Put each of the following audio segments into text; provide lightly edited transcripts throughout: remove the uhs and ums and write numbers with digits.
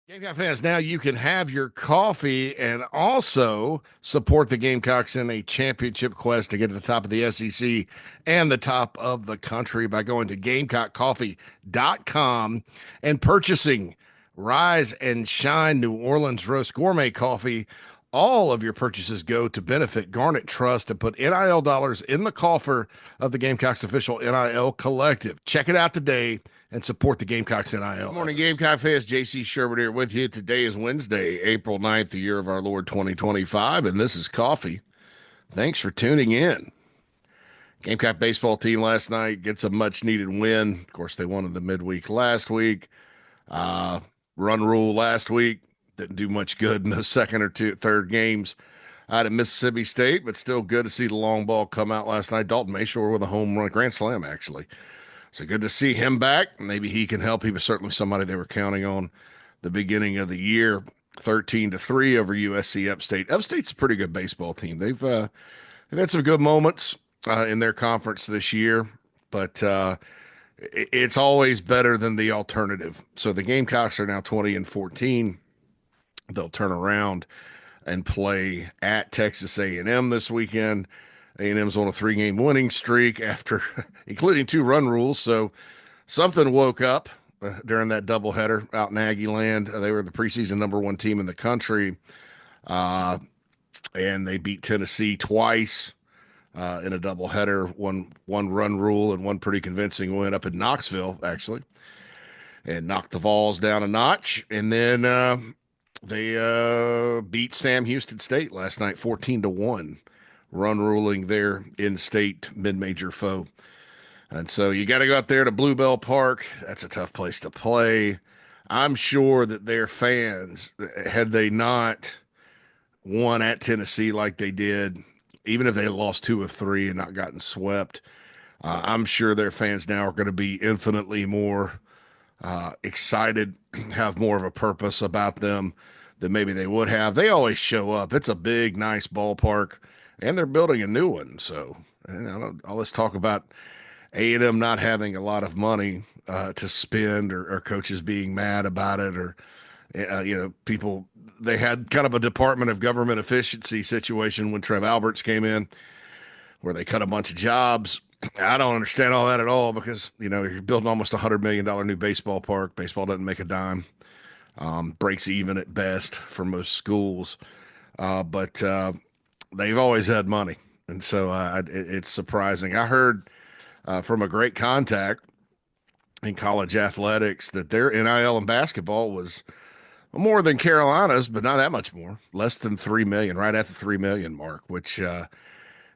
Gamecock fans, now you can have your coffee and also support the Gamecocks in a championship quest to get to the top of the SEC and the top of the country by going to GamecockCoffee.com and purchasing Rise and Shine New Orleans Roast Gourmet Coffee. All of your purchases go to benefit Garnet Trust and put NIL dollars in the coffer of the Gamecocks official NIL collective. Check it out today and support the Gamecocks NIL. Good morning, Gamecock fans. JC Shurburtt here with you. Today is Wednesday, April 9th, the year of our Lord 2025, and this is Coffee. Thanks for tuning in. Gamecock baseball team last night gets a much-needed win. Of course, they won in the midweek last week. Run rule last week didn't do much good in the second or third games out at Mississippi State, but still good to see the long ball come out last night. Dalton Mayshore with a home run, grand slam, actually. So good to see him back. Maybe he can help. He was certainly somebody they were counting on the beginning of the year. 13-3 over USC Upstate. Upstate's a pretty good baseball team. They've had some good moments in their conference this year, but it's always better than the alternative. So the Gamecocks are now 20-14. They'll turn around and play at Texas A&M this weekend. A&M's on a 3-game winning streak after including 2 run rules. So something woke up during that doubleheader out in Aggie land. They were the preseason #1 team in the country. And they beat Tennessee twice in a doubleheader, one run rule and one pretty convincing win up in Knoxville, actually, and knocked the Vols down a notch. And then they beat Sam Houston State last night 14-1. Run ruling their in-state mid-major foe. And so you got to go out there to Bluebell Park. That's a tough place to play. I'm sure that their fans, had they not won at Tennessee like they did, even if they lost 2 of 3 and not gotten swept, I'm sure their fans now are going to be infinitely more excited, have more of a purpose about them than maybe they would have. They always show up. It's a big, nice ballpark, and they're building a new one. So, all this talk about A&M not having a lot of money to spend, or coaches being mad about it, or people. They had kind of a Department of Government Efficiency situation when Trev Alberts came in, where they cut a bunch of jobs. I don't understand all that at all, because you're building almost $100 million new baseball park. Baseball doesn't make a dime. Breaks even at best for most schools, but they've always had money, and so it's surprising. I heard from a great contact in college athletics that their NIL in basketball was more than Carolina's, but not that much more. Less than 3 million, right at the 3 million mark. Which,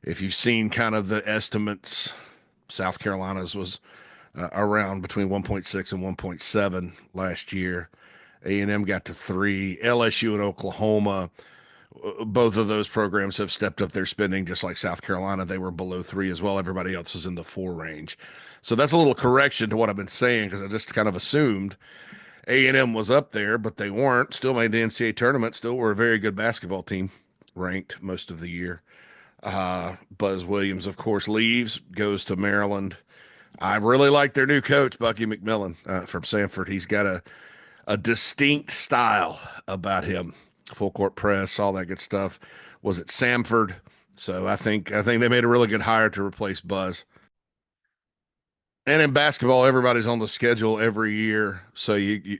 if you've seen kind of the estimates, South Carolina's was around between 1.6 and 1.7 last year. A&M got to 3. LSU and Oklahoma, both of those programs have stepped up their spending, just like South Carolina. They were below 3 as well. Everybody else is in the 4 range. So that's a little correction to what I've been saying, because I just kind of assumed A&M was up there, but they weren't. Still made the NCAA tournament. Still were a very good basketball team, ranked most of the year. Buzz Williams, of course, leaves, goes to Maryland. I really like their new coach, Bucky McMillan, from Samford. He's got a distinct style about him. Full court press, all that good stuff. Was at Samford. So I think they made a really good hire to replace Buzz. And in basketball, everybody's on the schedule every year. So you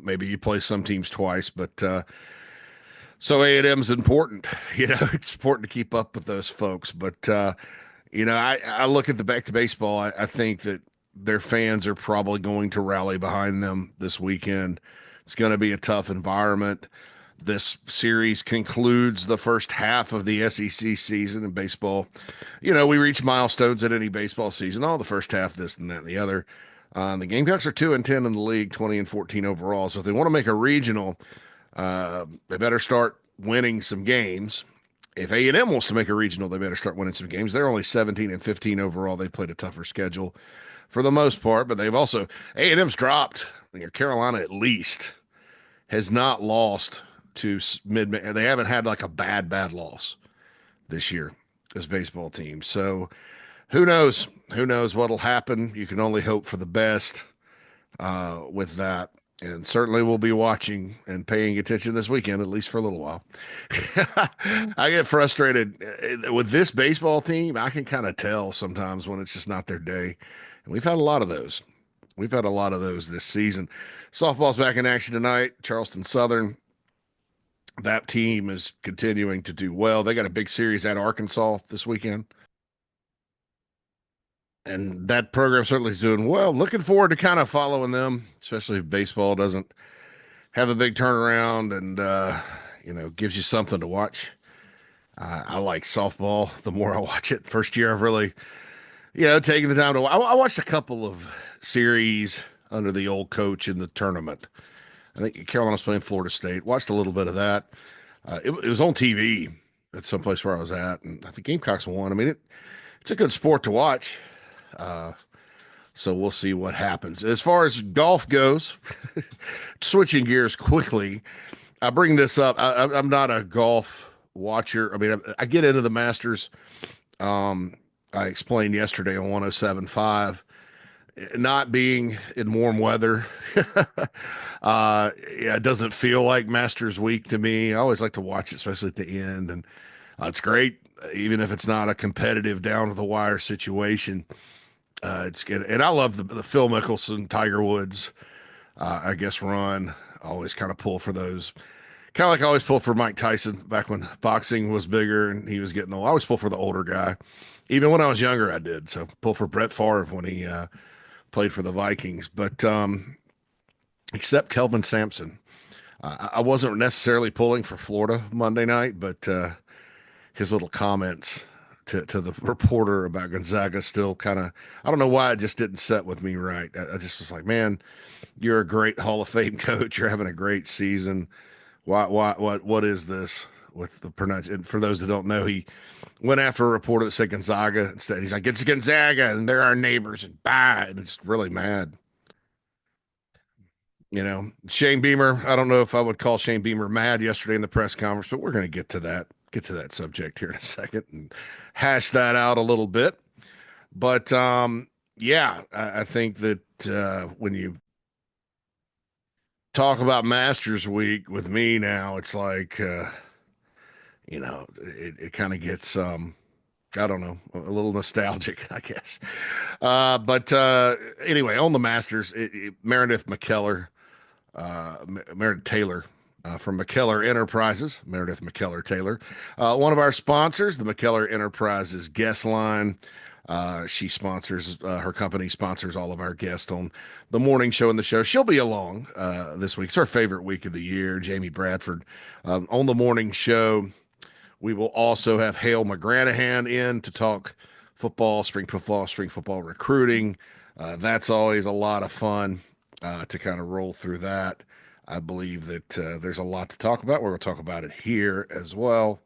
maybe you play some teams twice, but so A&M's important. It's important to keep up with those folks. But I look at the back to baseball. I think that their fans are probably going to rally behind them this weekend. It's going to be a tough environment. This series concludes the first half of the SEC season in baseball. We reach milestones at any baseball season. The first half, this and that and the other. The Gamecocks are 2-10 in the league, 20-14 overall. So if they want to make a regional, they better start winning some games. If A&M wants to make a regional, they better start winning some games. They're only 17-15 overall. They played a tougher schedule for the most part, but they've also A&M's dropped. Carolina at least has not lost to mid. They haven't had like a bad loss this year, this baseball team. So who knows? Who knows what'll happen? You can only hope for the best with that. And certainly we'll be watching and paying attention this weekend, at least for a little while. I get frustrated with this baseball team. I can kind of tell sometimes when it's just not their day. And we've had a lot of those. We've had a lot of those this season. Softball's back in action tonight. Charleston Southern. That team is continuing to do well. They got a big series at Arkansas this weekend. And that program certainly is doing well. Looking forward to kind of following them, especially if baseball doesn't have a big turnaround and gives you something to watch. I like softball. The more I watch it, first year I've really taken the time to. I watched a couple of series under the old coach in the tournament. I think Carolina's playing Florida State. Watched a little bit of that. It was on TV at some place where I was at, and I think Gamecocks won. I mean, it's a good sport to watch. Uh, so we'll see what happens. As far as golf goes, switching gears quickly, I bring this up. I'm not a golf watcher. I mean, I get into the Masters. I explained yesterday on 107.5, not being in warm weather. Yeah, it doesn't feel like Masters week to me. I always like to watch it, especially at the end. And it's great, even if it's not a competitive down to the wire situation. It's good. And I love the Phil Mickelson, Tiger Woods, I guess, run. I always kind of pull for those. Kind of like I always pull for Mike Tyson back when boxing was bigger and he was getting old. I always pull for the older guy. Even when I was younger, I did. So pull for Brett Favre when he played for the Vikings. But except Kelvin Sampson. I wasn't necessarily pulling for Florida Monday night, but his little comments to the reporter about Gonzaga still kind of, I don't know why it just didn't set with me right. I just was like, man, you're a great Hall of Fame coach. You're having a great season. What is this with the pronunciation? For those that don't know, he went after a reporter that said Gonzaga instead. He's like, it's Gonzaga and they're our neighbors and bye. And it's really mad. Shane Beamer. I don't know if I would call Shane Beamer mad yesterday in the press conference, but we're going to get to that subject here in a second and hash that out a little bit. But yeah, I think that when you talk about Masters Week with me now, it's like it kind of gets I don't know, a little nostalgic, I guess. But anyway, on the Masters, Meredith McKellar, Meredith Taylor from McKellar Enterprises, Meredith McKellar Taylor, one of our sponsors, the McKellar Enterprises guest line. She sponsors, her company sponsors all of our guests on the morning show and the show. She'll be along this week. It's her favorite week of the year, Jamie Bradford. On the morning show, we will also have Hale McGranahan in to talk spring football recruiting. That's always a lot of fun to kind of roll through that. I believe that there's a lot to talk about. We're going to talk about it here as well.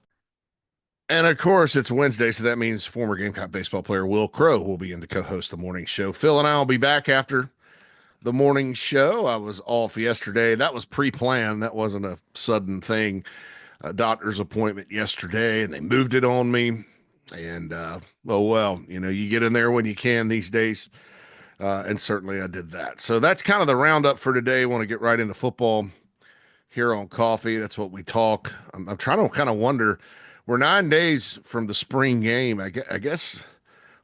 And of course, it's Wednesday, so that means former Gamecock baseball player Will Crow will be in to co-host the morning show. Phil and I will be back after the morning show. I was off yesterday. That was pre-planned. That wasn't a sudden thing. A doctor's appointment yesterday, and they moved it on me. And oh well, you get in there when you can these days. And certainly I did that. So that's kind of the roundup for today. I want to get right into football here on Coffee. That's what we talk. I'm trying to kind of wonder. We're 9 days from the spring game. I guess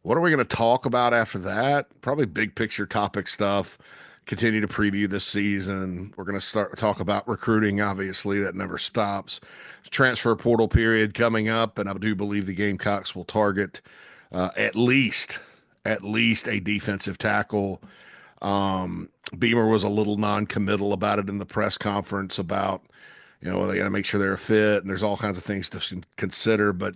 what are we going to talk about after that? Probably big picture topic stuff. Continue to preview this season. We're going to start talk about recruiting. Obviously, that never stops. Transfer portal period coming up, and I do believe the Gamecocks will target at least a defensive tackle. Beamer was a little non-committal about it in the press conference about, they got to make sure they're a fit, and there's all kinds of things to consider. But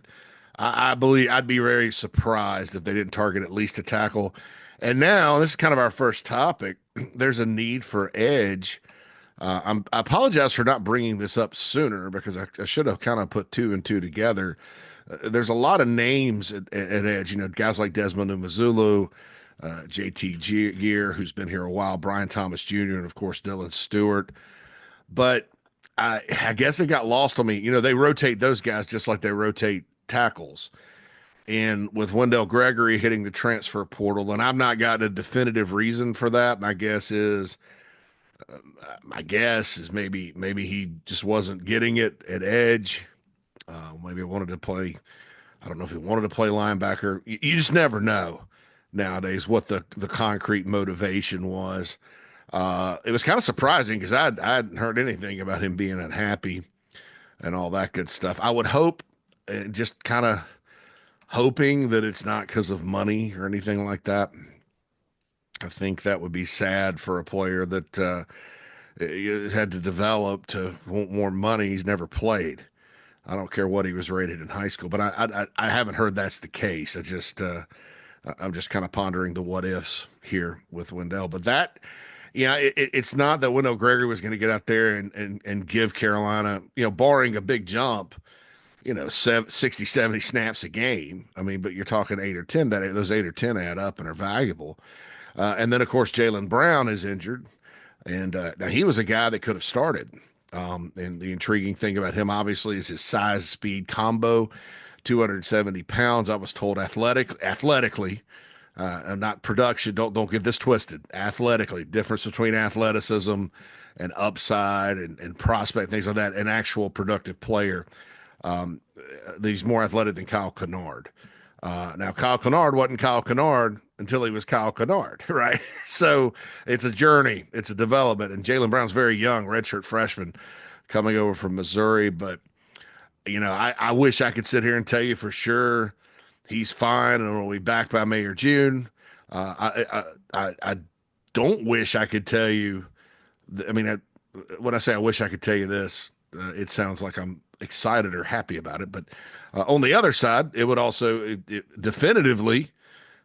I believe I'd be very surprised if they didn't target at least a tackle. And now this is kind of our first topic. There's a need for edge. I apologize for not bringing this up sooner because I should have kind of put two and two together. There's a lot of names at edge. Guys like Desmond Umazulu, JT Gear, who's been here a while, Brian Thomas Jr., and of course Dylan Stewart. But I guess it got lost on me. They rotate those guys just like they rotate tackles. And with Wendell Gregory hitting the transfer portal, and I've not gotten a definitive reason for that. My guess is My guess is maybe he just wasn't getting it at edge. Maybe he wanted to play. I don't know if he wanted to play linebacker. You just never know nowadays what the concrete motivation was. It was kind of surprising because I hadn't heard anything about him being unhappy and all that good stuff. I would hope, just kind of hoping that it's not because of money or anything like that. I think that would be sad for a player that had to develop to want more money. He's never played. I don't care what he was rated in high school, but I haven't heard that's the case. I'm just kind of pondering the what ifs here with Wendell. But that, yeah, it's not that Wendell Gregory was going to get out there and give Carolina, barring a big jump, 60, 70 snaps a game. I mean, but you're talking 8 or 10, that those 8 or 10 add up and are valuable. And then, of course, Jalen Brown is injured. And now he was a guy that could have started. And the intriguing thing about him, obviously, is his size speed combo. 270 pounds. I was told athletically, and not production. Don't get this twisted. Athletically, difference between athleticism and upside and prospect, things like that. An actual productive player. Um, he's more athletic than Kyle Kennard. Now, Kyle Kennard wasn't Kyle Kennard until he was Kyle Kennard, right? So it's a journey, it's a development. And Jalen Brown's very young, redshirt freshman coming over from Missouri. But, I wish I could sit here and tell you for sure he's fine and will be back by May or June. I don't wish I could tell you. I mean, when I say I wish I could tell you this, it sounds like I'm excited or happy about it. But on the other side, it would also definitively,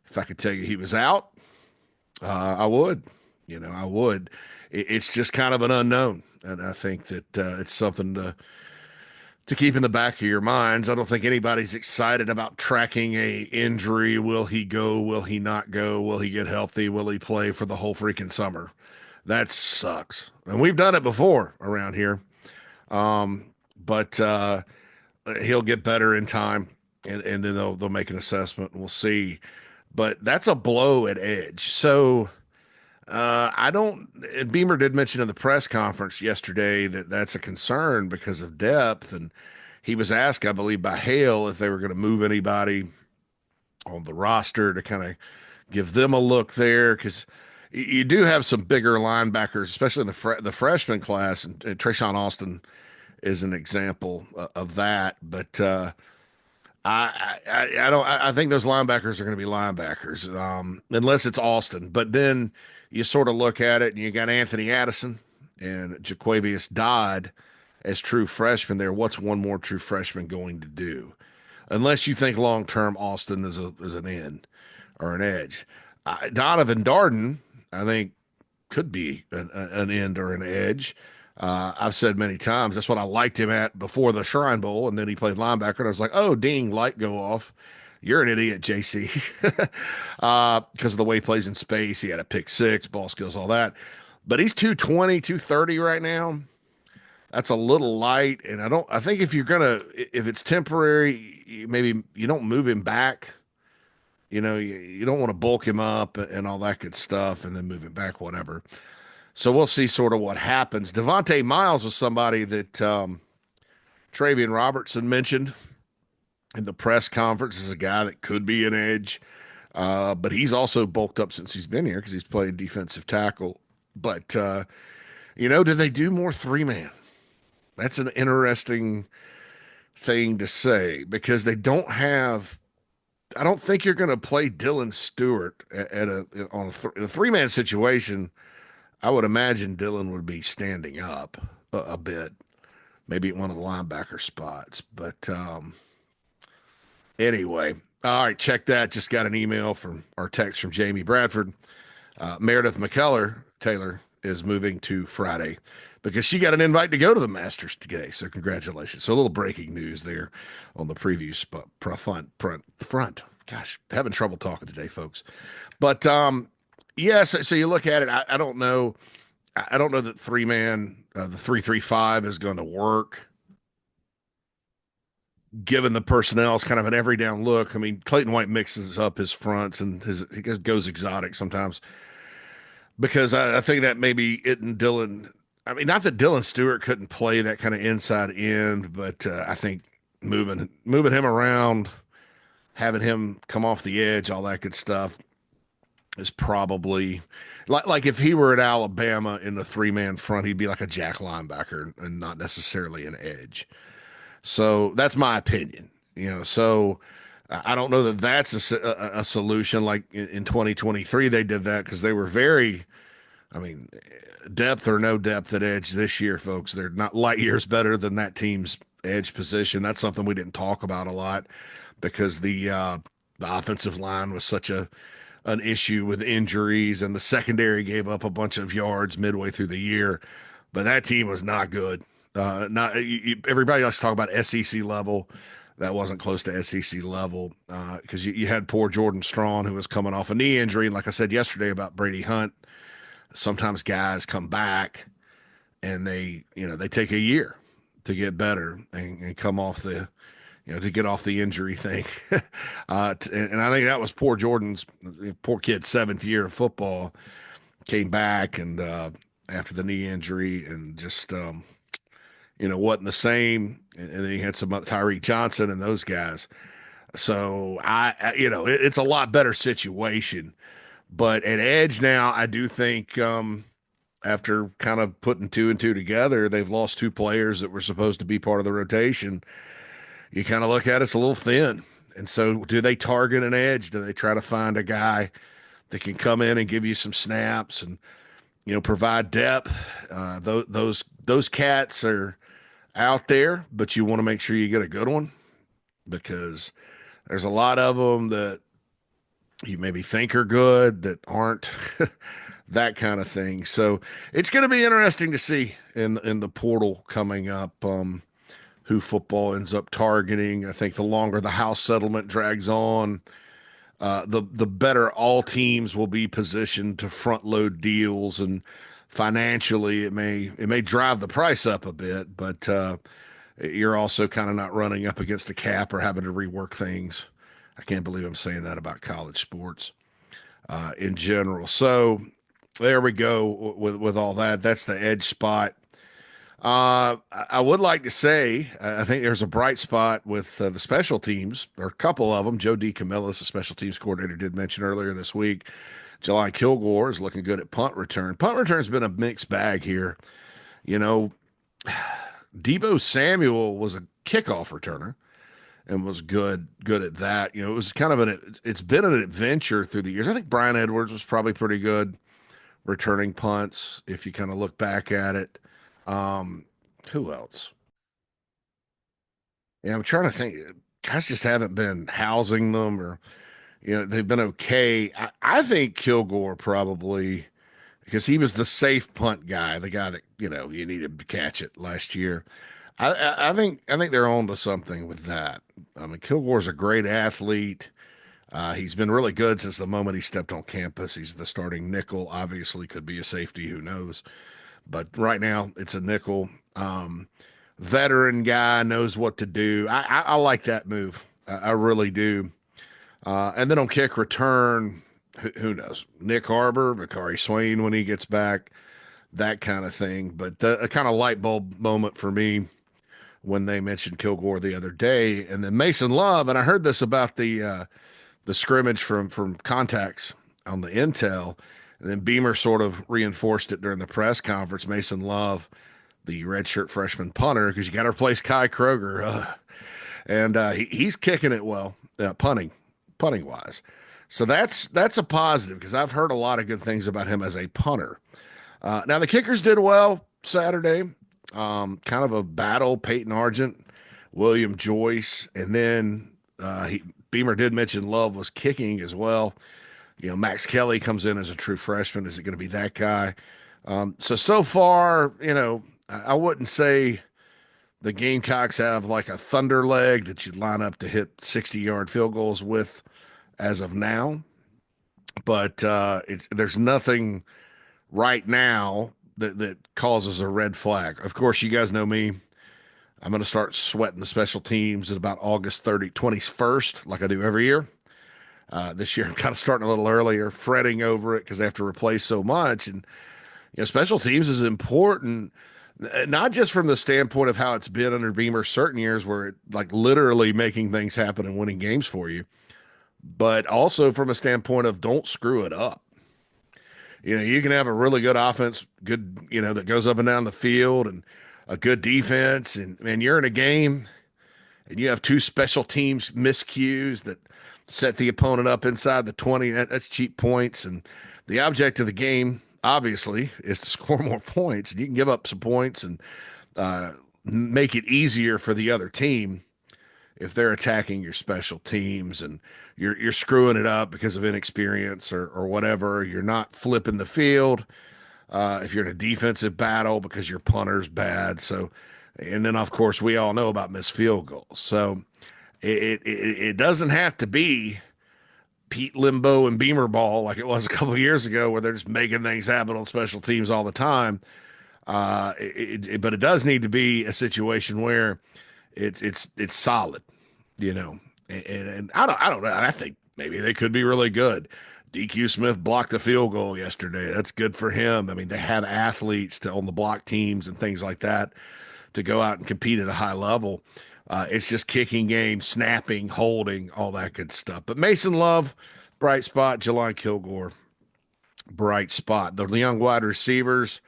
if I could tell you he was out, I would. I would. It's just kind of an unknown, and I think that it's something to keep in the back of your minds. I don't think anybody's excited about tracking a injury. Will he go? Will he not go? Will he get healthy? Will he play for the whole freaking summer? That sucks, and we've done it before around here. But he'll get better in time, and then they'll make an assessment, and we'll see. But that's a blow at edge. So I don't. Beamer did mention in the press conference yesterday that that's a concern because of depth, and he was asked, I believe, by Hale if they were going to move anybody on the roster to kind of give them a look there because you do have some bigger linebackers, especially in the freshman class, and Trayshawn Austin is an example of that. But I don't. I think those linebackers are going to be linebackers, unless it's Austin. But then you sort of look at it, and you got Anthony Addison and Jaquavius Dodd as true freshmen there. What's one more true freshman going to do? Unless you think long term, Austin is an end or an edge. Donovan Darden, I think, could be an end or an edge. I've said many times that's what I liked him at before the Shrine Bowl, and then he played linebacker, and I was like, "Oh, ding, light go off. You're an idiot, JC," because of the way he plays in space. He had a pick six, ball skills, all that. But he's 220, 230 right now. That's a little light, and I think if it's temporary, maybe you don't move him back. You don't want to bulk him up and all that good stuff, and then move him back, whatever. So we'll see sort of what happens. Devontae Miles was somebody that Travian Robertson mentioned in the press conference as a guy that could be an edge. But he's also bulked up since he's been here because he's playing defensive tackle. But, do they do more three-man? That's an interesting thing to say because they don't have. I don't think you're going to play Dylan Stewart on a three-man situation. I would imagine Dylan would be standing up a bit, maybe at one of the linebacker spots. But anyway, all right, check that. Just got an email from our text from Jamie Bradford. Meredith McKellar Taylor is moving to Friday because she got an invite to go to the Masters today. So congratulations. So a little breaking news there on the preview front. Gosh, having trouble talking today, folks. But yes, so you look at it. I don't know. I don't know that three-man, the 3-3-5 is going to work given the personnel is kind of an every down look. I mean, Clayton White mixes up his fronts and he goes exotic sometimes. because I think that maybe it and Dylan. I mean, not that Dylan Stewart couldn't play that kind of inside end, but I think moving him around, having him come off the edge, all that good stuff is probably like if he were at Alabama in the three man front, he'd be like a jack linebacker and not necessarily an edge. So that's my opinion. So I don't know that that's a solution. Like in 2023, they did that because they were very, I mean, depth or no depth at edge this year, folks. They're not light years better than that team's edge position. That's something we didn't talk about a lot because the offensive line was such an issue with injuries, and the secondary gave up a bunch of yards midway through the year. But that team was not good. Not everybody likes to talk about SEC level. That wasn't close to SEC level because you had poor Jordan Strong who was coming off a knee injury, and like I said yesterday about Brady Hunt, sometimes guys come back and they take a year to get better and come off the to get off the injury thing. And I think that was poor Jordan's poor kid, seventh year of football, came back and after the knee injury and just wasn't the same. And then he had some Tyreek Johnson and those guys. So it's a lot better situation. But at edge now, I do think after kind of putting two and two together, they've lost two players that were supposed to be part of the rotation. You kind of look at it's a little thin. And so do they target an edge? Do they try to find a guy that can come in and give you some snaps and provide depth? Those cats are out there, but you want to make sure you get a good one because there's a lot of them that you maybe think are good that aren't that kind of thing. So it's going to be interesting to see in the portal coming up. Who football ends up targeting. I think the longer the house settlement drags on, the better all teams will be positioned to front load deals, and financially it may drive the price up a bit, but you're also kind of not running up against a cap or having to rework things. I can't believe I'm saying that about college sports in general. So there we go with all that. That's the edge spot. I would like to say I think there's a bright spot with the special teams, or a couple of them. Joe D. Camillus, the special teams coordinator, did mention earlier this week. Jelani Kilgore is looking good at punt return. Punt return's been a mixed bag here. You know, Debo Samuel was a kickoff returner and was good at that. It was kind of it's been an adventure through the years. I think Brian Edwards was probably pretty good returning punts if you kind of look back at it. Who else? Yeah, I'm trying to think. Guys just haven't been housing them, or they've been okay. I think Kilgore probably because he was the safe punt guy, the guy that you needed to catch it last year. I think they're on to something with that. I mean, Kilgore's a great athlete. He's been really good since the moment he stepped on campus. He's the starting nickel. Obviously, could be a safety. Who knows? But right now, it's a nickel. Veteran guy knows what to do. I like that move. I really do. And then on kick return, who knows? Nick Harbor, Bakari Swain when he gets back, that kind of thing. But a kind of light bulb moment for me when they mentioned Kilgore the other day, and then Mason Love. And I heard this about the scrimmage from contacts on the intel. And then Beamer sort of reinforced it during the press conference. Mason Love, the redshirt freshman punter, because you got to replace Kai Kroger, and he's kicking it well, punting wise. So that's a positive because I've heard a lot of good things about him as a punter. Now the kickers did well Saturday. Kind of a battle: Peyton Argent, William Joyce, and then Beamer did mention Love was kicking as well. Max Kelly comes in as a true freshman. Is it going to be that guy? So far, I wouldn't say the Gamecocks have like a thunder leg that you'd line up to hit 60-yard field goals with as of now. But there's nothing right now that causes a red flag. Of course, you guys know me. I'm going to start sweating the special teams at about August 21st, like I do every year. This year I'm kind of starting a little earlier, fretting over it because they have to replace so much. And special teams is important, not just from the standpoint of how it's been under Beamer certain years where it like literally making things happen and winning games for you, but also from a standpoint of don't screw it up. You can have a really good offense, good, that goes up and down the field and a good defense. And you're in a game and you have two special teams miscues that set the opponent up inside the 20. That's cheap points. And the object of the game, obviously, is to score more points. And you can give up some points and make it easier for the other team if they're attacking your special teams and you're screwing it up because of inexperience or whatever. You're not flipping the field. If you're in a defensive battle because your punter's bad. So, and then of course we all know about missed field goals. So it doesn't have to be Pete Limbo and Beamer ball like it was a couple of years ago where they're just making things happen on special teams all the time. But it does need to be a situation where it's solid, and I don't know. I think maybe they could be really good. DQ Smith blocked a field goal yesterday. That's good for him. I mean, they have athletes on the block teams and things like that to go out and compete at a high level. It's just kicking game, snapping, holding, all that good stuff. But Mason Love, bright spot. Jelani Kilgore, bright spot. The young wide receivers,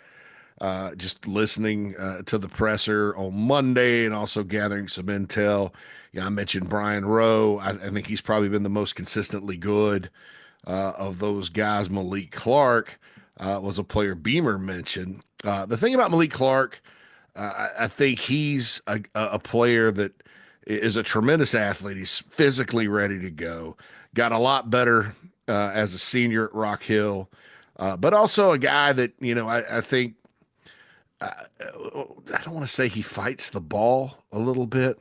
just listening to the presser on Monday and also gathering some intel. I mentioned Brian Rowe. I think he's probably been the most consistently good of those guys. Malik Clark was a player Beamer mentioned. The thing about Malik Clark, I think he's a player that is a tremendous athlete. He's physically ready to go. Got a lot better as a senior at Rock Hill, but also a guy that, I think, I don't want to say he fights the ball a little bit,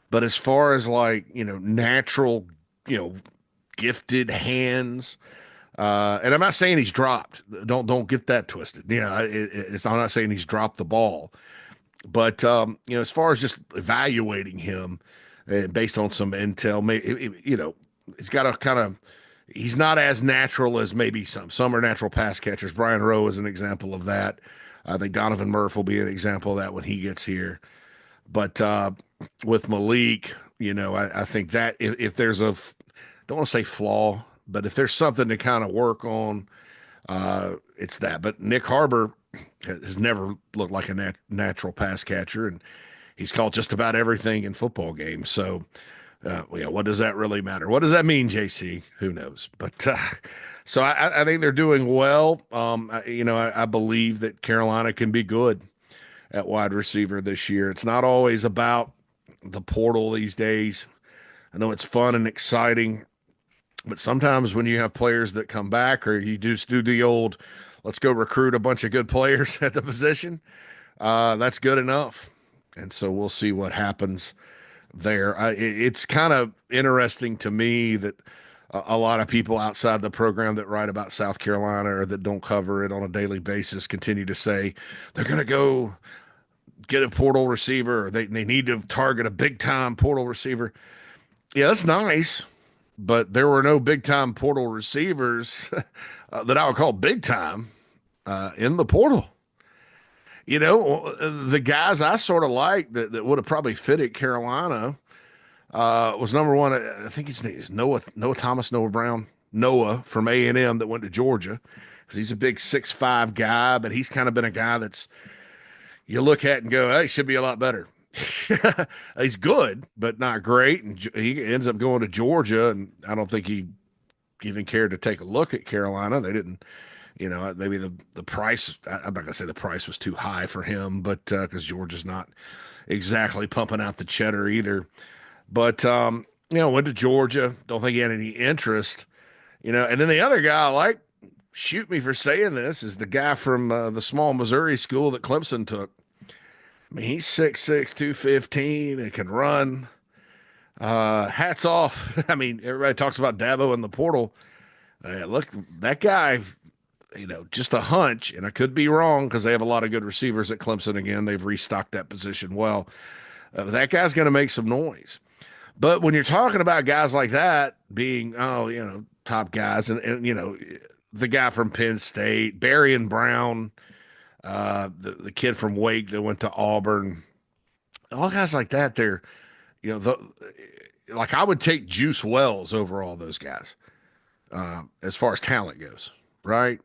but as far as natural, gifted hands, and I'm not saying he's dropped. Don't get that twisted. I'm not saying he's dropped the ball, but as far as just evaluating him based on some intel, he's got a kind of. He's not as natural as maybe some are natural pass catchers. Brian Rowe is an example of that. I think Donovan Murph will be an example of that when he gets here. But with Malik, I think that if there's don't want to say flaw, but if there's something to kind of work on, it's that. But Nick Harbor has never looked like a natural pass catcher, and he's called just about everything in football games. So, what does that really matter? What does that mean, JC? Who knows? But so I think they're doing well. I believe that Carolina can be good at wide receiver this year. It's not always about the portal these days. I know it's fun and exciting, but sometimes when you have players that come back or you just do the old, let's go recruit a bunch of good players at the position, that's good enough. And so we'll see what happens there. It's kind of interesting to me that a lot of people outside the program that write about South Carolina or that don't cover it on a daily basis continue to say they're going to go get a portal receiver or they need to target a big-time portal receiver. Yeah, that's nice, but there were no big-time portal receivers that I would call big-time in the portal. The guys I sort of like that would have probably fit at Carolina was number one. I think his name is Noah Thomas, Noah Brown, Noah from A&M that went to Georgia because he's a big 6'5" guy, but he's kind of been a guy that's you look at and go, hey, should be a lot better. He's good, but not great. And he ends up going to Georgia, and I don't think he even cared to take a look at Carolina. They didn't, maybe the price, I'm not going to say the price was too high for him, but because Georgia's not exactly pumping out the cheddar either. But, went to Georgia. Don't think he had any interest, and then the other guy I like, shoot me for saying this, is the guy from the small Missouri school that Clemson took. I mean, he's 6'6", 215 and can run. Hats off. I mean, everybody talks about Dabo in the portal. Look, that guy, just a hunch, and I could be wrong because they have a lot of good receivers at Clemson again. They've restocked that position well. That guy's going to make some noise. But when you're talking about guys like that being, top guys, and the guy from Penn State, Barry and Brown, the kid from Wake that went to Auburn, all guys like that, they're, you know, like I would take Juice Wells over all those guys as far as talent goes, right?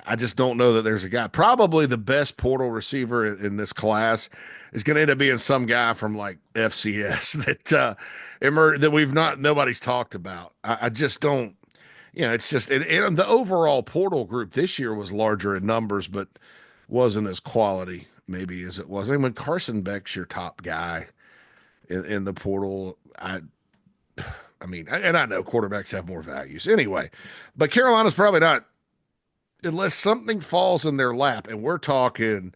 I just don't know that there's a guy. Probably the best portal receiver in this class is going to end up being some guy from like FCS that we've not nobody's talked about. I just don't. It's just and the overall portal group this year was larger in numbers, but wasn't as quality maybe as it was. I mean, when Carson Beck's your top guy in the portal, I mean, and I know quarterbacks have more values anyway, but Carolina's probably not unless something falls in their lap, and we're talking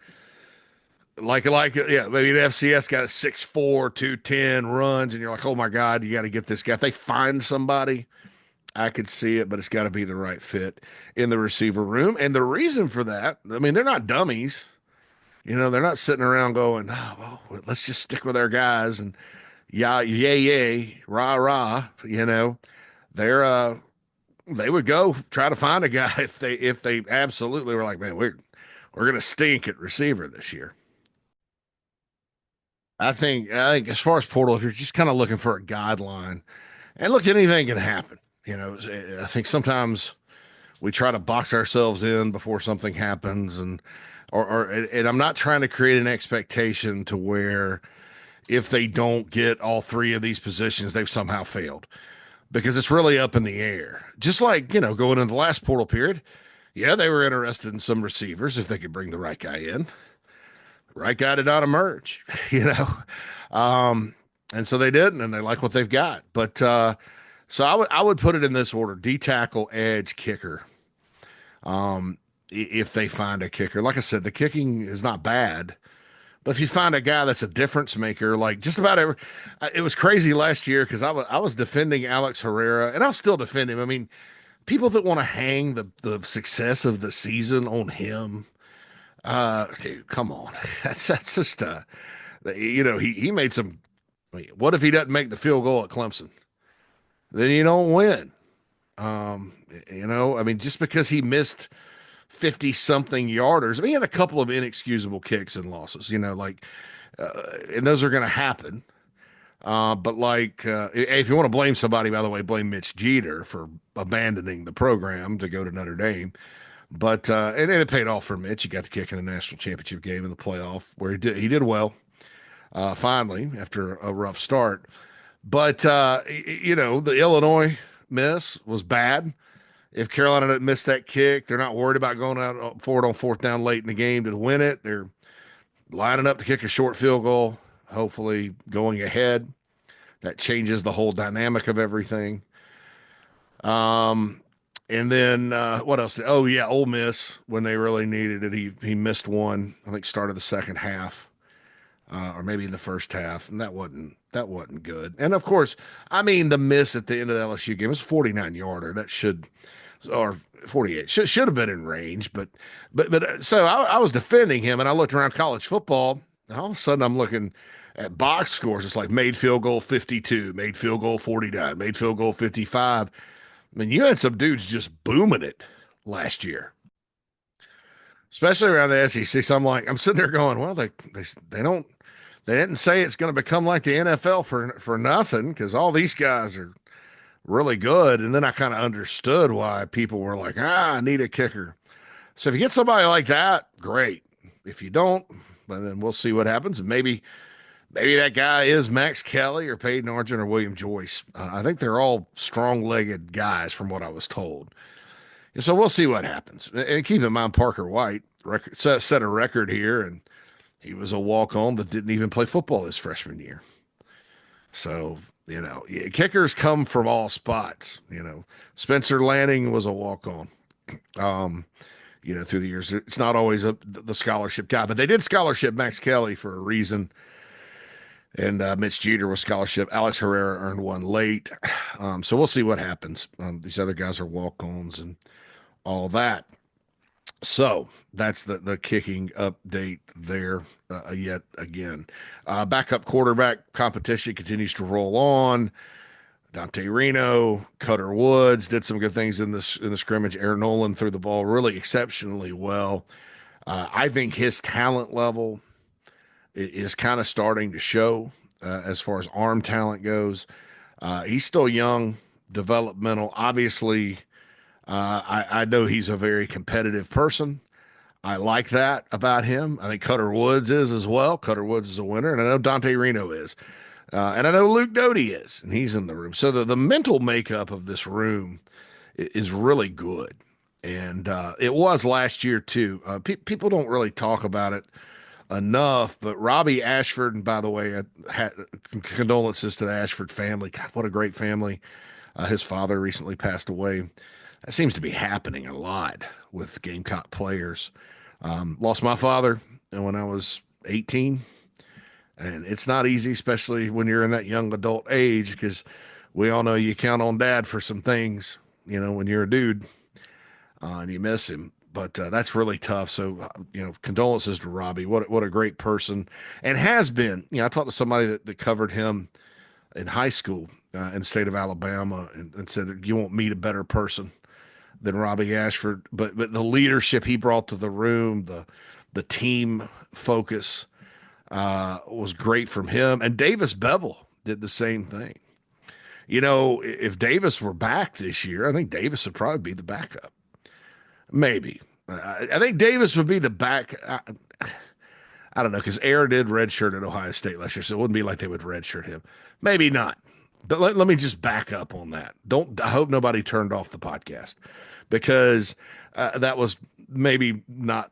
yeah, maybe the FCS got a 6'4", 210 runs, and you're like, oh my God, you got to get this guy. If they find somebody, I could see it, but it's got to be the right fit in the receiver room. And the reason for that, I mean, they're not dummies. They're not sitting around going, oh, well, let's just stick with our guys and yeah, yay, yay, rah, rah. They're they would go try to find a guy if they absolutely were like, man, we're gonna stink at receiver this year. I think as far as portal, if you're just kind of looking for a guideline, and look, anything can happen. I think sometimes we try to box ourselves in before something happens, and I'm not trying to create an expectation to where if they don't get all three of these positions, they've somehow failed because it's really up in the air. Just like, going into the last portal period, yeah, they were interested in some receivers if they could bring the right guy in. The right guy did not emerge, you know. And so they didn't, and they like what they've got. But so I would put it in this order: D tackle, edge, kicker. If they find a kicker, like I said, the kicking is not bad. But if you find a guy that's a difference maker, like just about every, it was crazy last year because I was defending Alex Herrera, and I'll still defend him. I mean, people that want to hang the success of the season on him, dude, come on, that's just he made some. I mean, what if he doesn't make the field goal at Clemson? Then you don't win. I mean, just because he missed 50 something yarders. I mean, he had a couple of inexcusable kicks and losses, and those are going to happen. But if you want to blame somebody, by the way, blame Mitch Jeter for abandoning the program to go to Notre Dame. But and it paid off for Mitch. He got to kick in a national championship game in the playoff where he did well. Finally, after a rough start. But the Illinois miss was bad. If Carolina didn't miss that kick, they're not worried about going out for it on fourth down late in the game to win it. They're lining up to kick a short field goal, hopefully going ahead. That changes the whole dynamic of everything. And then what else? Oh yeah, Ole Miss when they really needed it, he missed one. I think started the second half, or maybe in the first half, and that wasn't good. And of course, I mean the miss at the end of the LSU game was 49 yarder. That should or 48 should have been in range, but so I was defending him, and I looked around college football, and all of a sudden I'm looking at box scores. It's like made field goal 52, made field goal 49, made field goal 55. I mean, you had some dudes just booming it last year, especially around the SEC. So I'm sitting there going, well, they didn't say it's going to become like the NFL for nothing because all these guys are really good. And then I kind of understood why people were like, I need a kicker. So if you get somebody like that, great. If you don't, well, then we'll see what happens. And maybe that guy is Max Kelly or Peyton Argent or William Joyce. I think they're all strong-legged guys from what I was told. And so we'll see what happens. And keep in mind, Parker White set a record here, and he was a walk-on that didn't even play football his freshman year. So, kickers come from all spots. Spencer Lanning was a walk-on. Through the years, it's not always the scholarship guy, but they did scholarship Max Kelly for a reason. And Mitch Jeter was scholarship. Alex Herrera earned one late. So we'll see what happens. These other guys are walk-ons and all that. So that's the kicking update there yet again. Backup quarterback competition continues to roll on. Dante Reno, Cutter Woods did some good things in the scrimmage. Aaron Nolan threw the ball really exceptionally well. I think his talent level is kind of starting to show as far as arm talent goes. He's still young, developmental. Obviously, I know he's a very competitive person. I like that about him. I think Cutter Woods is as well. Cutter Woods is a winner, and I know Dante Reno is. And I know Luke Doty is, and he's in the room. So the mental makeup of this room is really good. And it was last year, too. People don't really talk about it enough, but Robbie Ashford, and by the way, condolences to the Ashford family. God, what a great family. His father recently passed away. That seems to be happening a lot with Gamecock players. Lost my father when I was 18, and it's not easy, especially when you're in that young adult age, because we all know you count on dad for some things, when you're a dude and you miss him. But that's really tough. So, condolences to Robbie. What a great person, and has been. I talked to somebody that covered him in high school in the state of Alabama, and said that you won't meet a better person than Robbie Ashford. But the leadership he brought to the room, the team focus was great from him. And Davis Bevel did the same thing. If Davis were back this year, I think Davis would probably be the backup. Maybe. I think Davis would be the back. I don't know, because Air did redshirt at Ohio State last year, so it wouldn't be like they would redshirt him. Maybe not. But let me just back up on that. I hope nobody turned off the podcast, because that was maybe not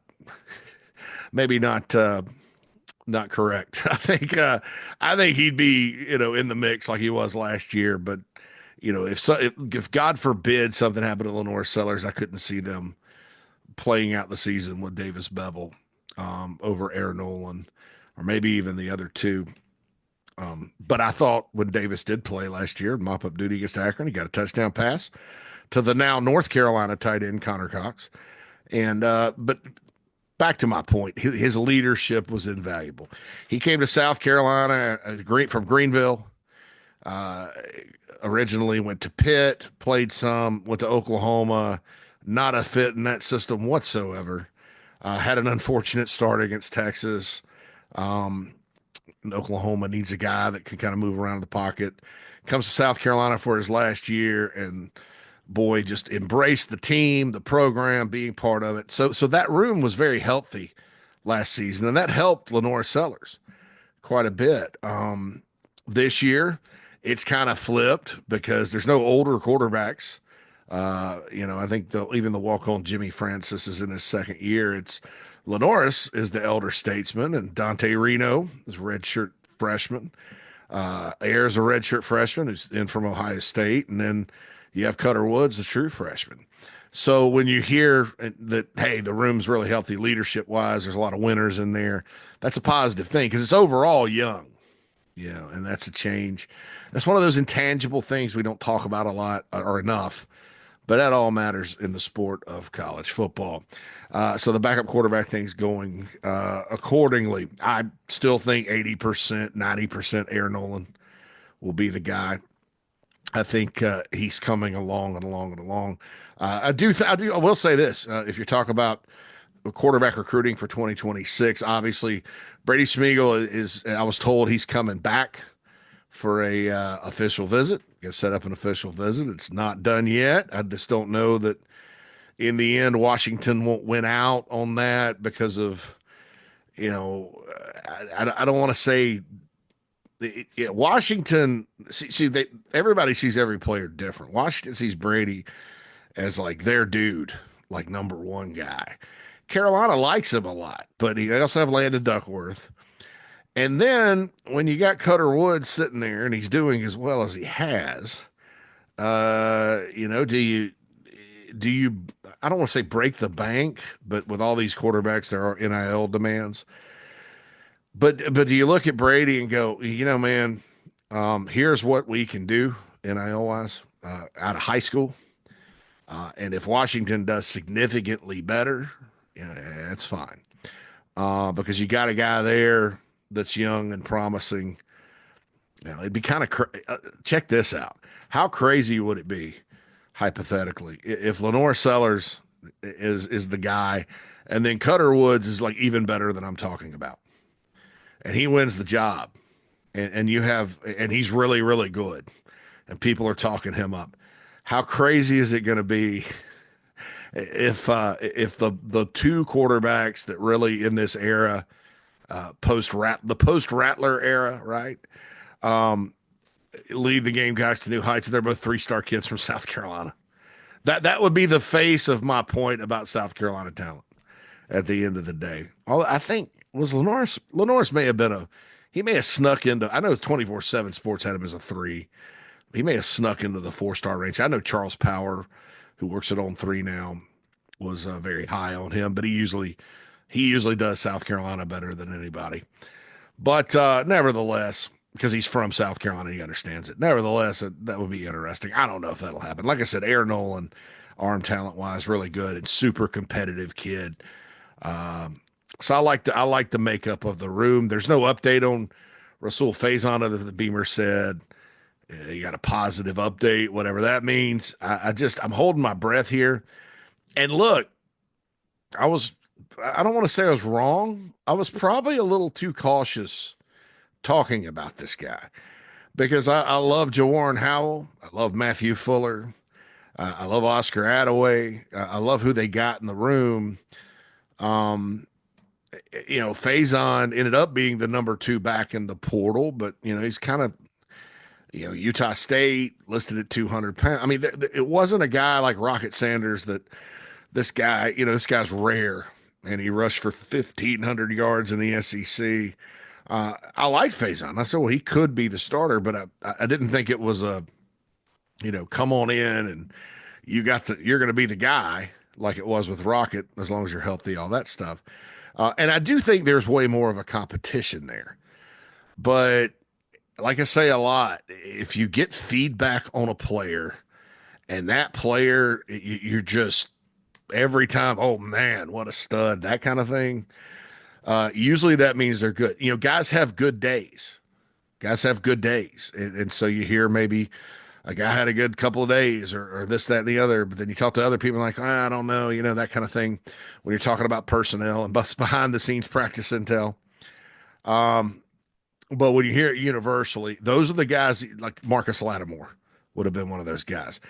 not correct. I think he'd be in the mix like he was last year. But if God forbid something happened to Lenore Sellers, I couldn't see them playing out the season with Davis Bevel over Aaron Nolan, or maybe even the other two. But I thought when Davis did play last year, mop up duty against Akron, he got a touchdown pass to the now North Carolina tight end Connor Cox. And but back to my point, his leadership was invaluable. He came to South Carolina, from Greenville. Uh, Originally went to Pitt, played some, went to Oklahoma. Not a fit in that system whatsoever. Had an unfortunate start against Texas. Um, Oklahoma needs a guy that can kind of move around the pocket. Comes to South Carolina for his last year, and boy, just embraced the team, the program, being part of it. So that room was very healthy last season, and that helped Lenore Sellers quite a bit. This year, it's kind of flipped because there's no older quarterbacks. I think even the walk-on Jimmy Francis is in his second year. It's Lenoris is the elder statesman, and Dante Reno is a redshirt freshman. Ayer's a redshirt freshman who's in from Ohio State, and then you have Cutter Woods, the true freshman. So when you hear that, hey, the room's really healthy leadership-wise, there's a lot of winners in there, that's a positive thing because it's overall young. And that's a change. That's one of those intangible things we don't talk about a lot or enough, but that all matters in the sport of college football. So the backup quarterback thing's going accordingly. I still think 80%, 90% Aaron Nolan will be the guy. I think he's coming along and along and along. I will say this: if you talk about quarterback recruiting for 2026, obviously Brady Smeagol is. I was told he's coming back for a official visit. Got to set up an official visit. It's not done yet. I just don't know that in the end Washington won't win out on that because of I don't want to say Washington. Everybody sees every player different. Washington sees Brady as like their dude, like number one guy. Carolina likes him a lot, but he also have Landon Duckworth. And then when you got Cutter Woods sitting there and he's doing as well as he has, do you I don't want to say break the bank, but with all these quarterbacks there are NIL demands. But do you look at Brady and go, man, here's what we can do NIL wise out of high school. And if Washington does significantly better, Yeah, that's fine. Because you got a guy there that's young and promising. Now, it'd be kind of check this out. How crazy would it be, hypothetically, if Lenore Sellers is the guy, and then Cutter Woods is like even better than I'm talking about, and he wins the job, and you have, and he's really really good, and people are talking him up. How crazy is it going to be if the two quarterbacks that really in this era, post Rattler era, right, lead the Gamecocks to new heights? And they're both 3-star kids from South Carolina. That would be the face of my point about South Carolina talent at the end of the day. I think was Lenore's may have been he may have snuck into, I know 24/7 Sports had him as a 3. He may have snuck into the 4-star range. I know Charles Power, who works at On3 now, was very high on him, but he usually does South Carolina better than anybody. But nevertheless, because he's from South Carolina, he understands it. Nevertheless, that would be interesting. I don't know if that'll happen. Like I said, Air Nolan, arm talent wise, really good and super competitive kid. So I like the makeup of the room. There's no update on Rasul Faison other than the Beamer said. You got a positive update, whatever that means. I'm holding my breath here. And look, I don't want to say I was wrong. I was probably a little too cautious talking about this guy because I love Jawarn Howell. I love Matthew Fuller. I love Oscar Attaway. I love who they got in the room. Faison ended up being the number 2 back in the portal, but he's kind of, Utah State listed at 200 pounds. I mean, it wasn't a guy like Rocket Sanders that this guy's rare, and he rushed for 1,500 yards in the SEC. I like Faison. I said, well, he could be the starter, but I didn't think it was come on in and you're going to be the guy like it was with Rocket, as long as you're healthy, all that stuff. And I do think there's way more of a competition there. But like I say a lot, if you get feedback on a player and that player, you're just every time, oh man, what a stud, that kind of thing. Usually that means they're good. Guys have good days. And so you hear maybe a guy had a good couple of days or this, that, and the other, but then you talk to other people like, I don't know, that kind of thing when you're talking about personnel and behind the scenes practice intel. But when you hear it universally, those are the guys like Marcus Lattimore would have been one of those guys.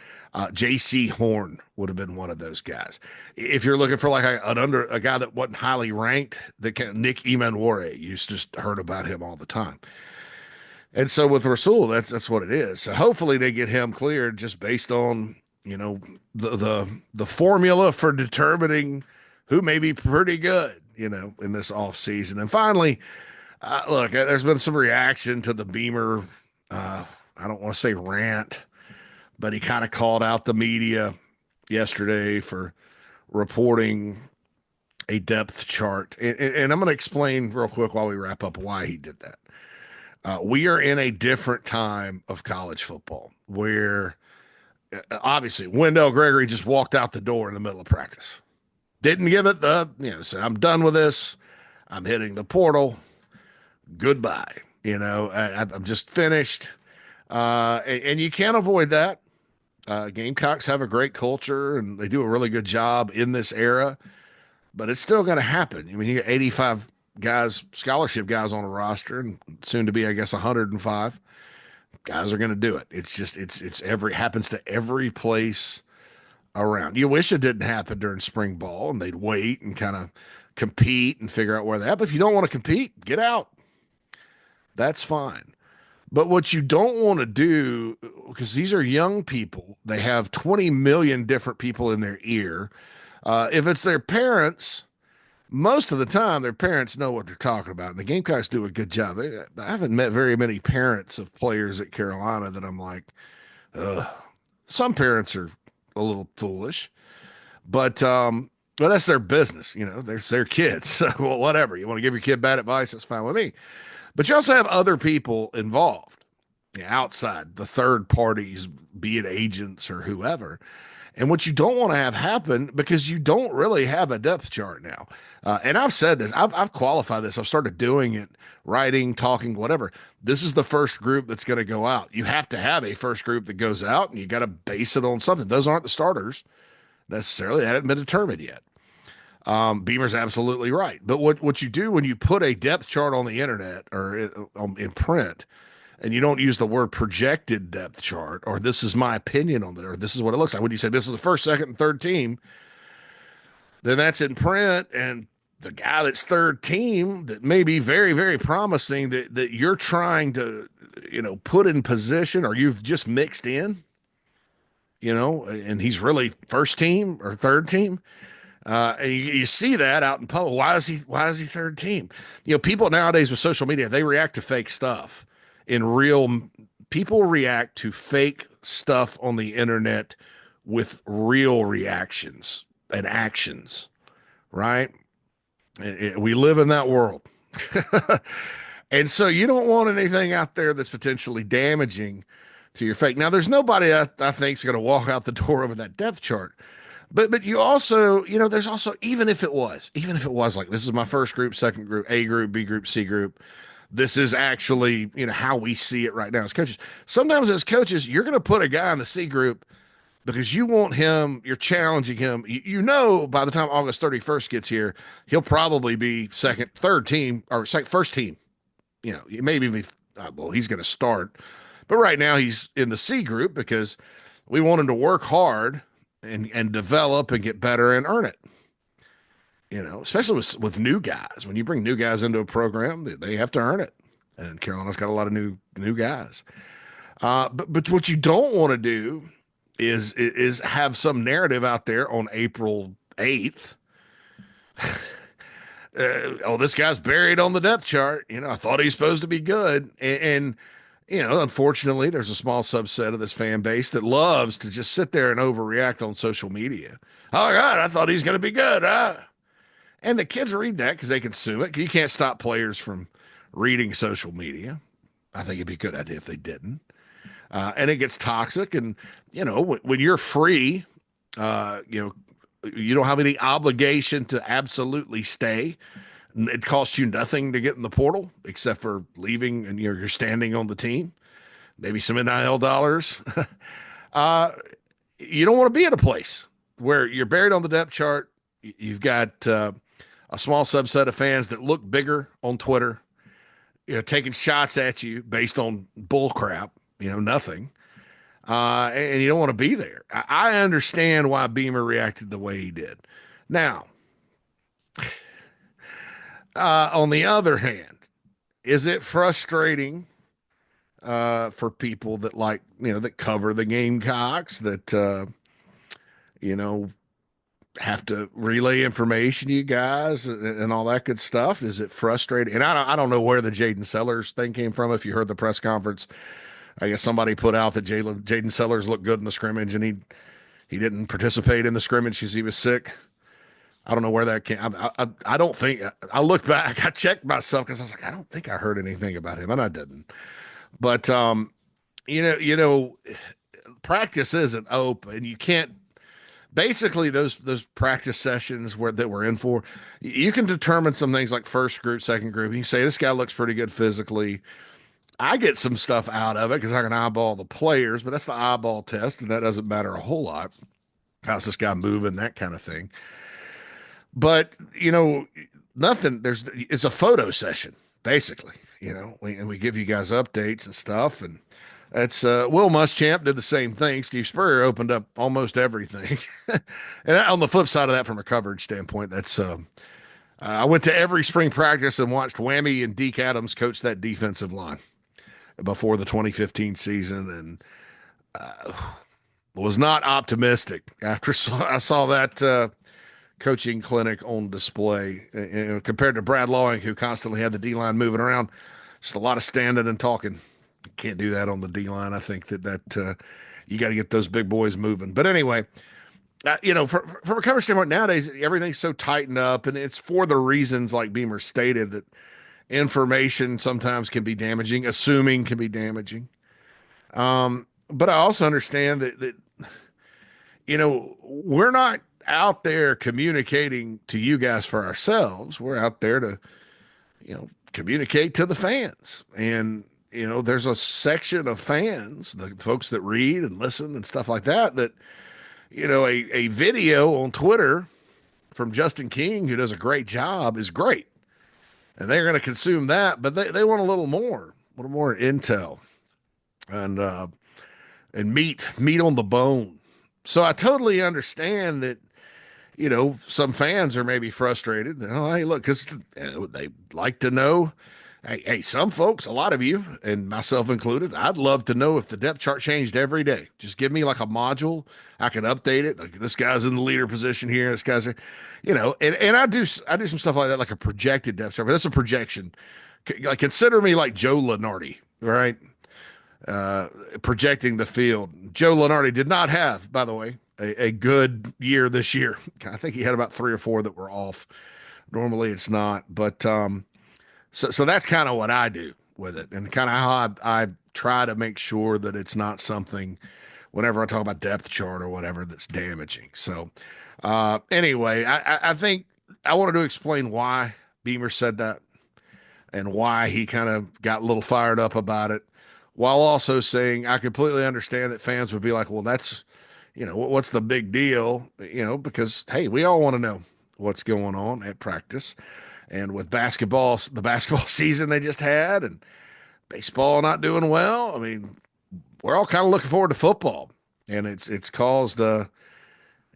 J.C. Horn would have been one of those guys. If you're looking for like a guy that wasn't highly ranked, Nick Emanwore, you just heard about him all the time. And so with Rasul, that's what it is. So hopefully they get him cleared just based on, the formula for determining who may be pretty good, in this off season. And finally, look, there's been some reaction to the Beamer. I don't want to say rant, but he kind of called out the media yesterday for reporting a depth chart. And I'm going to explain real quick while we wrap up why he did that. We are in a different time of college football where obviously Wendell Gregory just walked out the door in the middle of practice. Didn't give it said, I'm done with this. I'm hitting the portal. Goodbye. I'm just finished. And you can't avoid that. Gamecocks have a great culture and they do a really good job in this era, but it's still going to happen. I mean, you got 85 guys, scholarship guys on a roster, and soon to be, I guess, 105 guys are going to do it. It's just, happens to every place around. You wish it didn't happen during spring ball and they'd wait and kind of compete and figure out where they're at. But if you don't want to compete, get out. That's fine. But what you don't want to do, because these are young people, they have 20 million different people in their ear. If it's their parents, most of the time their parents know what they're talking about. And the Gamecocks do a good job. I haven't met very many parents of players at Carolina that I'm like, ugh. Some parents are a little foolish, but well, that's their business. They're their kids. Well, whatever. You want to give your kid bad advice, that's fine with me. But you also have other people involved outside, the third parties, be it agents or whoever. And what you don't want to have happen, because you don't really have a depth chart now. And I've said this, I've qualified this. I've started doing it, writing, talking, whatever. This is the first group that's going to go out. You have to have a first group that goes out, and you got to base it on something. Those aren't the starters necessarily. They hadn't been determined yet. Beamer's absolutely right. But what you do when you put a depth chart on the internet or in print, and you don't use the word projected depth chart, or this is my opinion on it, or this is what it looks like. When you say this is the first, second, and third team, then that's in print, and the guy that's third team that may be very, very promising that you're trying to, put in position, or you've just mixed in, and he's really first team or third team. And you see that out in public. Why is he third team? People nowadays with social media, they react to fake stuff. People react to fake stuff on the internet with real reactions and actions, right? We live in that world. And so you don't want anything out there that's potentially damaging to your fake. Now, there's nobody I think is going to walk out the door over that depth chart. But you also, there's also, even if it was like, this is my first group, second group, A group, B group, C group. This is actually, how we see it right now as coaches. Sometimes as coaches, you're going to put a guy in the C group because you want him, you're challenging him. By the time August 31st gets here, he'll probably be third team, or first team. Maybe he's going to start. But right now he's in the C group because we want him to work hard and develop and get better and earn it. Especially with new guys. When you bring new guys into a program, they have to earn it. And Carolina's got a lot of new guys. But what you don't want to do is have some narrative out there on April 8th. This guy's buried on the depth chart. I thought he's supposed to be good. And unfortunately, there's a small subset of this fan base that loves to just sit there and overreact on social media. Oh, God, I thought he's going to be good. And the kids read that because they consume it. You can't stop players from reading social media. I think it'd be a good idea if they didn't. And it gets toxic. And, when you're free, you don't have any obligation to absolutely stay. It costs you nothing to get in the portal except for leaving and you're standing on the team, maybe some NIL dollars. You don't want to be at a place where you're buried on the depth chart. You've got a small subset of fans that look bigger on Twitter, taking shots at you based on bull crap, nothing. And you don't want to be there. I understand why Beamer reacted the way he did. Now, on the other hand, is it frustrating for people that that cover the Gamecocks, that, have to relay information to you guys and all that good stuff? Is it frustrating? And I don't know where the Jaden Sellers thing came from. If you heard the press conference, I guess somebody put out that Jaden Sellers looked good in the scrimmage and he didn't participate in the scrimmage because he was sick. I don't know where that came. I don't think. I looked back. I checked myself because I was like, I don't think I heard anything about him, and I didn't. But practice isn't open. You can't. Basically, those practice sessions that we're in for, you can determine some things like first group, second group. You say this guy looks pretty good physically. I get some stuff out of it because I can eyeball the players, but that's the eyeball test, and that doesn't matter a whole lot. How's this guy moving? That kind of thing. But, nothing. It's a photo session, basically, and we give you guys updates and stuff. And it's Will Muschamp did the same thing. Steve Spurrier opened up almost everything. And on the flip side of that, from a coverage standpoint, that's I went to every spring practice and watched Whammy and Deke Adams coach that defensive line before the 2015 season, and was not optimistic after I saw that coaching clinic on display, compared to Brad Lawing, who constantly had the D-line moving around. Just a lot of standing and talking. You can't do that on the D-line. I think that you got to get those big boys moving. But anyway, from a coverage standpoint, nowadays everything's so tightened up, and it's for the reasons like Beamer stated, that information sometimes can be damaging, assuming can be damaging. But I also understand that we're not out there communicating to you guys for ourselves. We're out there to, communicate to the fans. And, there's a section of fans, the folks that read and listen and stuff like that, a video on Twitter from Justin King, who does a great job, is great. And they're going to consume that, but they want a little more intel and, meat on the bone. So I totally understand that, some fans are maybe frustrated. Oh, hey, look, because they like to know. Hey, some folks, a lot of you, and myself included, I'd love to know if the depth chart changed every day. Just give me like a module. I can update it. Like this guy's in the leader position here. This guy's, and I do some stuff like that, like a projected depth chart. But that's a projection. Like consider me like Joe Lunardi, right? Projecting the field. Joe Lunardi did not have, by the way, a good year this year. I think he had about 3 or 4 that were off. Normally it's not, but so that's kind of what I do with it, and kind of how I try to make sure that it's not something whenever I talk about depth chart or whatever that's damaging. So anyway, I think I wanted to explain why Beamer said that and why he kind of got a little fired up about it, while also saying I completely understand that fans would be like, well, that's, what's the big deal? Because, hey, we all want to know what's going on at practice. And with basketball, the basketball season they just had, and baseball not doing well, I mean, we're all kind of looking forward to football. And it's caused a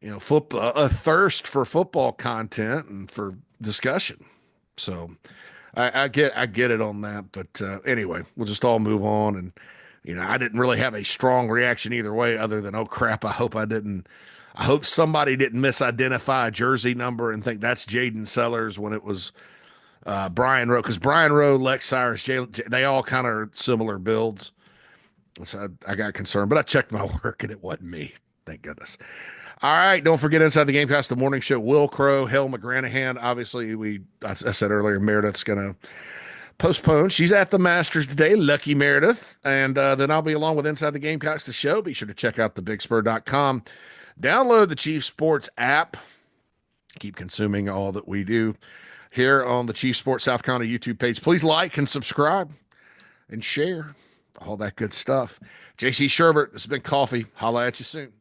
thirst for football content and for discussion. So I get it on that, but anyway, we'll just all move on. And I didn't really have a strong reaction either way, other than, oh crap, I hope somebody didn't misidentify a jersey number and think that's Jaden Sellers when it was Brian Rowe, because Brian Rowe, Lex Cyrus, they all kind of are similar builds. So I got concerned, but I checked my work and it wasn't me. Thank goodness. All right, don't forget Inside the Gamecocks, the morning show. Will Crow, Hell McGranahan. Obviously, I said earlier, Meredith's going to postpone. She's at the Masters today, lucky Meredith. And then I'll be along with Inside the Gamecocks, the show. Be sure to check out thebigspur.com. Download the Chief Sports app. Keep consuming all that we do here on the Chief Sports South Carolina YouTube page. Please like and subscribe and share all that good stuff. JC Shurburtt, this has been Coffee. Holla at you soon.